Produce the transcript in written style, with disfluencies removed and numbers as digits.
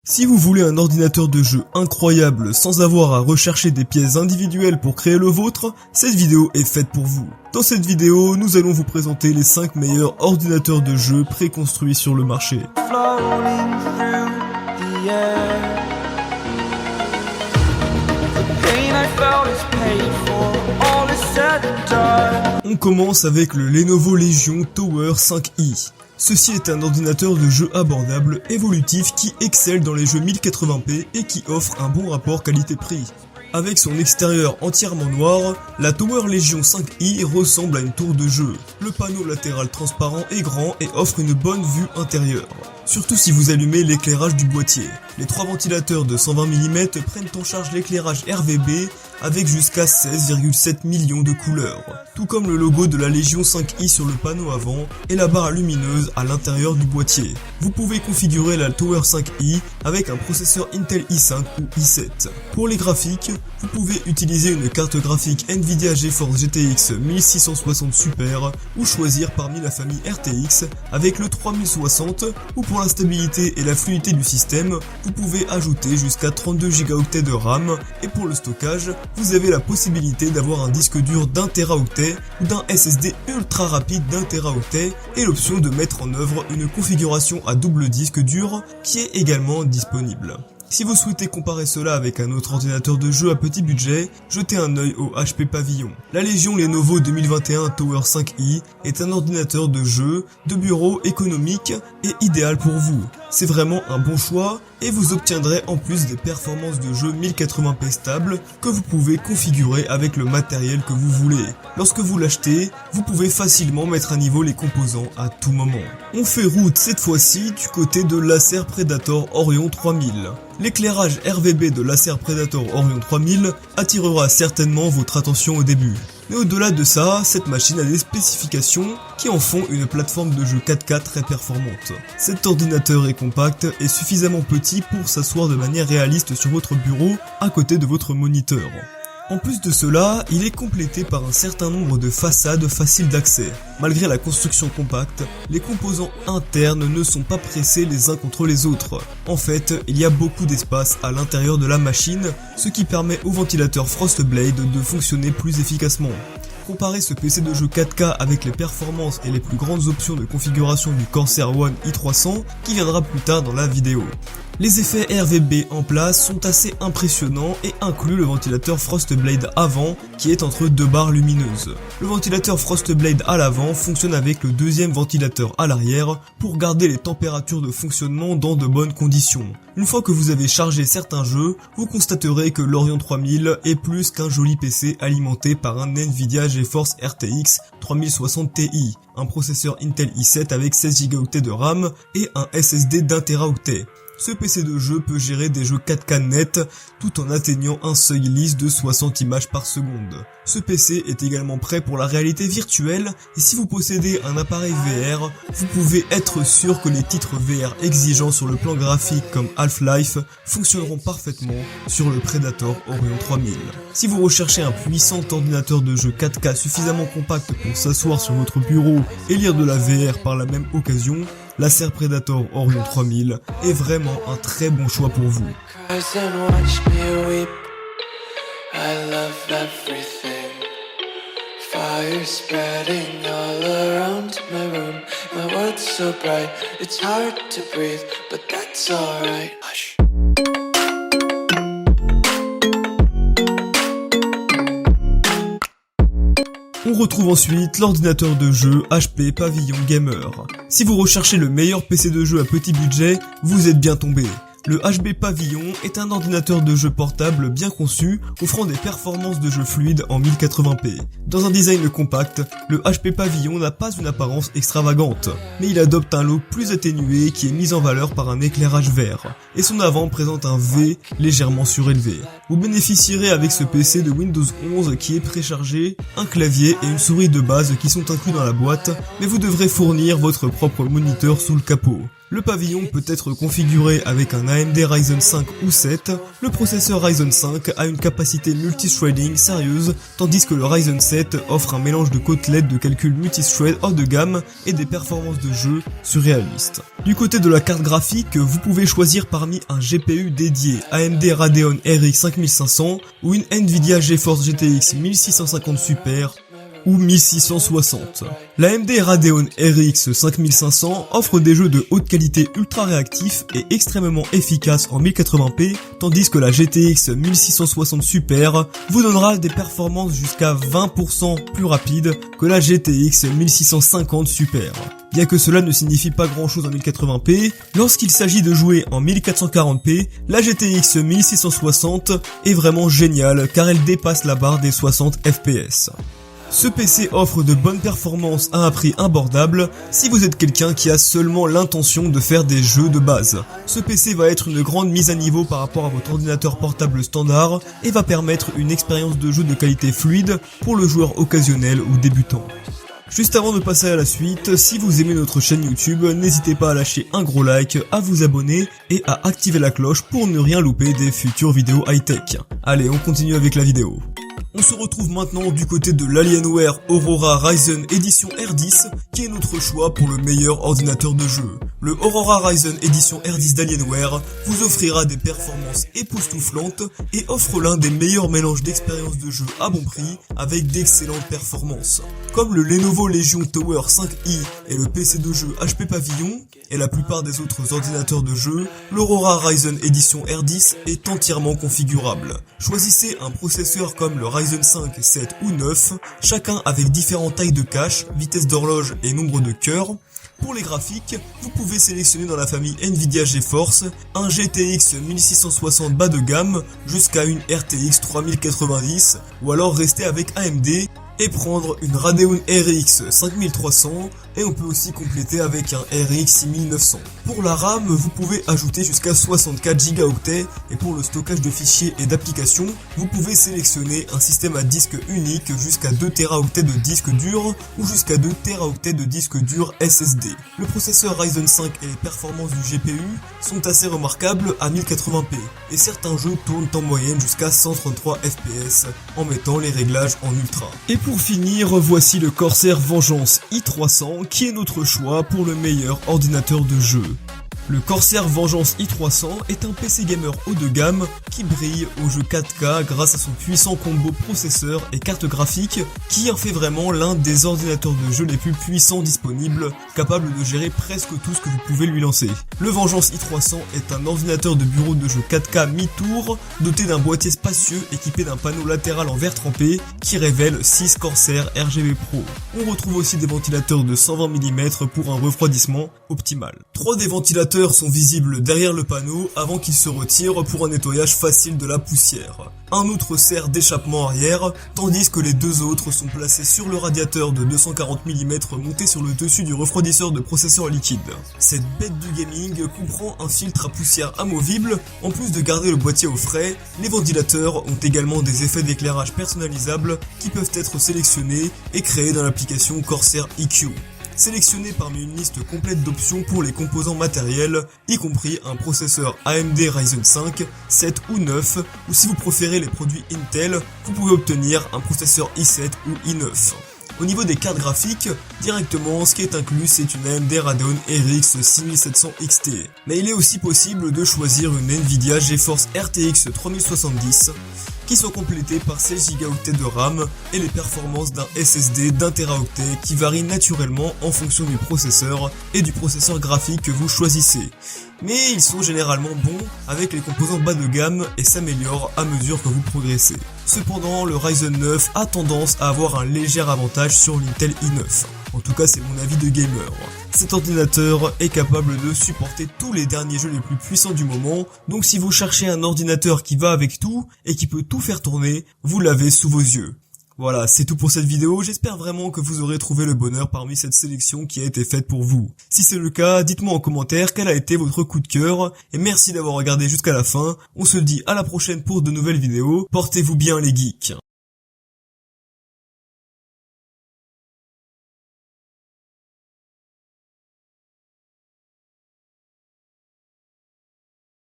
Si vous voulez un ordinateur de jeu incroyable sans avoir à rechercher des pièces individuelles pour créer le vôtre, cette vidéo est faite pour vous. Dans cette vidéo, nous allons vous présenter les 5 meilleurs ordinateurs de jeu préconstruits sur le marché. On commence avec le Lenovo Legion Tower 5i. Ceci est un ordinateur de jeu abordable, évolutif qui excelle dans les jeux 1080p et qui offre un bon rapport qualité-prix. Avec son extérieur entièrement noir, la Tower Legion 5i ressemble à une tour de jeu. Le panneau latéral transparent est grand et offre une bonne vue intérieure. Surtout si vous allumez l'éclairage du boîtier. Les 3 ventilateurs de 120 mm prennent en charge l'éclairage RVB avec jusqu'à 16,7 millions de couleurs. Tout comme le logo de la Legion 5i sur le panneau avant et la barre lumineuse à l'intérieur du boîtier. Vous pouvez configurer la Tower 5i avec un processeur Intel i5 ou i7. Pour les graphiques, vous pouvez utiliser une carte graphique Nvidia GeForce GTX 1660 Super ou choisir parmi la famille RTX avec le 3060 ou pour la stabilité et la fluidité du système, vous pouvez ajouter jusqu'à 32 Go de RAM et pour le stockage, vous avez la possibilité d'avoir un disque dur d'1 Teraoctet ou d'un SSD ultra rapide d'1 Teraoctet et l'option de mettre en œuvre une configuration à double disque dur qui est également disponible. Si vous souhaitez comparer cela avec un autre ordinateur de jeu à petit budget, jetez un œil au HP Pavilion. La Legion Lenovo 2021 Tower 5i est un ordinateur de jeu, de bureau économique et idéal pour vous. C'est vraiment un bon choix et vous obtiendrez en plus des performances de jeu 1080p stables que vous pouvez configurer avec le matériel que vous voulez. Lorsque vous l'achetez, vous pouvez facilement mettre à niveau les composants à tout moment. On fait route cette fois-ci du côté de l'Acer Predator Orion 3000. L'éclairage RVB de l'Acer Predator Orion 3000 attirera certainement votre attention au début. Mais au-delà de ça, cette machine a des spécifications qui en font une plateforme de jeu 4K très performante. Cet ordinateur est compact et suffisamment petit pour s'asseoir de manière réaliste sur votre bureau à côté de votre moniteur. En plus de cela, il est complété par un certain nombre de façades faciles d'accès. Malgré la construction compacte, les composants internes ne sont pas pressés les uns contre les autres. En fait, il y a beaucoup d'espace à l'intérieur de la machine, ce qui permet au ventilateur Frostblade de fonctionner plus efficacement. Comparez ce PC de jeu 4K avec les performances et les plus grandes options de configuration du Corsair One i300 qui viendra plus tard dans la vidéo. Les effets RVB en place sont assez impressionnants et incluent le ventilateur Frostblade avant qui est entre deux barres lumineuses. Le ventilateur Frostblade à l'avant fonctionne avec le deuxième ventilateur à l'arrière pour garder les températures de fonctionnement dans de bonnes conditions. Une fois que vous avez chargé certains jeux, vous constaterez que l'Orion 3000 est plus qu'un joli PC alimenté par un Nvidia GeForce RTX 3060 Ti, un processeur Intel i7 avec 16 Go de RAM et un SSD d'1 Teraoctet. Ce PC de jeu peut gérer des jeux 4K net tout en atteignant un seuil lisse de 60 images par seconde. Ce PC est également prêt pour la réalité virtuelle et si vous possédez un appareil VR, vous pouvez être sûr que les titres VR exigeants sur le plan graphique comme Half-Life fonctionneront parfaitement sur le Predator Orion 3000. Si vous recherchez un puissant ordinateur de jeu 4K suffisamment compact pour s'asseoir sur votre bureau et lire de la VR par la même occasion, l'Acer Predator Orion 3000 est vraiment un très bon choix pour vous. Fire spreading all around my room. My world's so bright, it's hard to breathe, but that's alright. Hush. On retrouve ensuite l'ordinateur de jeu HP Pavilion Gamer. Si vous recherchez le meilleur PC de jeu à petit budget, vous êtes bien tombé. Le HP Pavilion est un ordinateur de jeu portable bien conçu, offrant des performances de jeu fluides en 1080p. Dans un design compact, le HP Pavilion n'a pas une apparence extravagante, mais il adopte un look plus atténué qui est mis en valeur par un éclairage vert, et son avant présente un V légèrement surélevé. Vous bénéficierez avec ce PC de Windows 11 qui est préchargé, un clavier et une souris de base qui sont inclus dans la boîte, mais vous devrez fournir votre propre moniteur sous le capot. Le pavillon peut être configuré avec un AMD Ryzen 5 ou 7, le processeur Ryzen 5 a une capacité multithreading sérieuse, tandis que le Ryzen 7 offre un mélange de côtelettes de calcul multithread hors de gamme et des performances de jeu surréalistes. Du côté de la carte graphique, vous pouvez choisir parmi un GPU dédié AMD Radeon RX 5500 ou une Nvidia GeForce GTX 1650 Super ou 1660. La AMD Radeon RX 5500 offre des jeux de haute qualité ultra réactifs et extrêmement efficaces en 1080p, tandis que la GTX 1660 Super vous donnera des performances jusqu'à 20% plus rapides que la GTX 1650 Super. Bien que cela ne signifie pas grand chose en 1080p, lorsqu'il s'agit de jouer en 1440p, la GTX 1660 est vraiment géniale car elle dépasse la barre des 60 fps. Ce PC offre de bonnes performances à un prix abordable si vous êtes quelqu'un qui a seulement l'intention de faire des jeux de base. Ce PC va être une grande mise à niveau par rapport à votre ordinateur portable standard et va permettre une expérience de jeu de qualité fluide pour le joueur occasionnel ou débutant. Juste avant de passer à la suite, si vous aimez notre chaîne YouTube, n'hésitez pas à lâcher un gros like, à vous abonner et à activer la cloche pour ne rien louper des futures vidéos high-tech. Allez, on continue avec la vidéo. On se retrouve maintenant du côté de l'Alienware Aurora Ryzen Edition R10 qui est notre choix pour le meilleur ordinateur de jeu. Le Aurora Ryzen Edition R10 d'Alienware vous offrira des performances époustouflantes et offre l'un des meilleurs mélanges d'expérience de jeu à bon prix avec d'excellentes performances. Comme le Lenovo Legion Tower 5i et le PC de jeu HP Pavilion et la plupart des autres ordinateurs de jeu, l'Aurora Ryzen Edition R10 est entièrement configurable. Choisissez un processeur comme le Ryzen 5, 7 ou 9, chacun avec différentes tailles de cache, vitesse d'horloge et nombre de cœurs. Pour les graphiques, vous pouvez sélectionner dans la famille Nvidia GeForce un GTX 1660 bas de gamme jusqu'à une RTX 3090 ou alors rester avec AMD et prendre une Radeon RX 5300 et on peut aussi compléter avec un RX 6900. Pour la RAM, vous pouvez ajouter jusqu'à 64 Go et pour le stockage de fichiers et d'applications, vous pouvez sélectionner un système à disque unique jusqu'à 2 Teraoctets de disque dur ou jusqu'à 2 Teraoctets de disque dur SSD. Le processeur Ryzen 5 et les performances du GPU sont assez remarquables à 1080p et certains jeux tournent en moyenne jusqu'à 133 fps en mettant les réglages en ultra. Et pour finir, voici le Corsair Vengeance i300 qui est notre choix pour le meilleur ordinateur de jeu. Le Corsair Vengeance i300 est un PC gamer haut de gamme qui brille au jeu 4K grâce à son puissant combo processeur et carte graphique qui en fait vraiment l'un des ordinateurs de jeu les plus puissants disponibles, capable de gérer presque tout ce que vous pouvez lui lancer. Le Vengeance i300 est un ordinateur de bureau de jeu 4K mi-tour doté d'un boîtier spacieux équipé d'un panneau latéral en verre trempé qui révèle 6 Corsair RGB Pro. On retrouve aussi des ventilateurs de 120 mm pour un refroidissement optimal. 3 des ventilateurs sont visibles derrière le panneau avant qu'ils se retirent pour un nettoyage facile de la poussière. Un autre sert d'échappement arrière, tandis que les deux autres sont placés sur le radiateur de 240 mm monté sur le dessus du refroidisseur de processeur liquide. Cette bête du gaming comprend un filtre à poussière amovible, en plus de garder le boîtier au frais, les ventilateurs ont également des effets d'éclairage personnalisables qui peuvent être sélectionnés et créés dans l'application Corsair EQ. Sélectionnez parmi une liste complète d'options pour les composants matériels, y compris un processeur AMD Ryzen 5, 7 ou 9, ou si vous préférez les produits Intel, vous pouvez obtenir un processeur i7 ou i9. Au niveau des cartes graphiques, directement ce qui est inclus c'est une AMD Radeon RX 6700 XT. Mais il est aussi possible de choisir une Nvidia GeForce RTX 3070 qui sont complétés par 16 Go de RAM et les performances d'un SSD d'1 Teraoctet qui varient naturellement en fonction du processeur et du processeur graphique que vous choisissez. Mais ils sont généralement bons avec les composants bas de gamme et s'améliorent à mesure que vous progressez. Cependant, le Ryzen 9 a tendance à avoir un léger avantage sur l'Intel i9. En tout cas, c'est mon avis de gamer. Cet ordinateur est capable de supporter tous les derniers jeux les plus puissants du moment, donc si vous cherchez un ordinateur qui va avec tout et qui peut tout faire tourner, vous l'avez sous vos yeux. Voilà, c'est tout pour cette vidéo, j'espère vraiment que vous aurez trouvé le bonheur parmi cette sélection qui a été faite pour vous. Si c'est le cas, dites-moi en commentaire quel a été votre coup de cœur, et merci d'avoir regardé jusqu'à la fin, on se dit à la prochaine pour de nouvelles vidéos, portez-vous bien les geeks.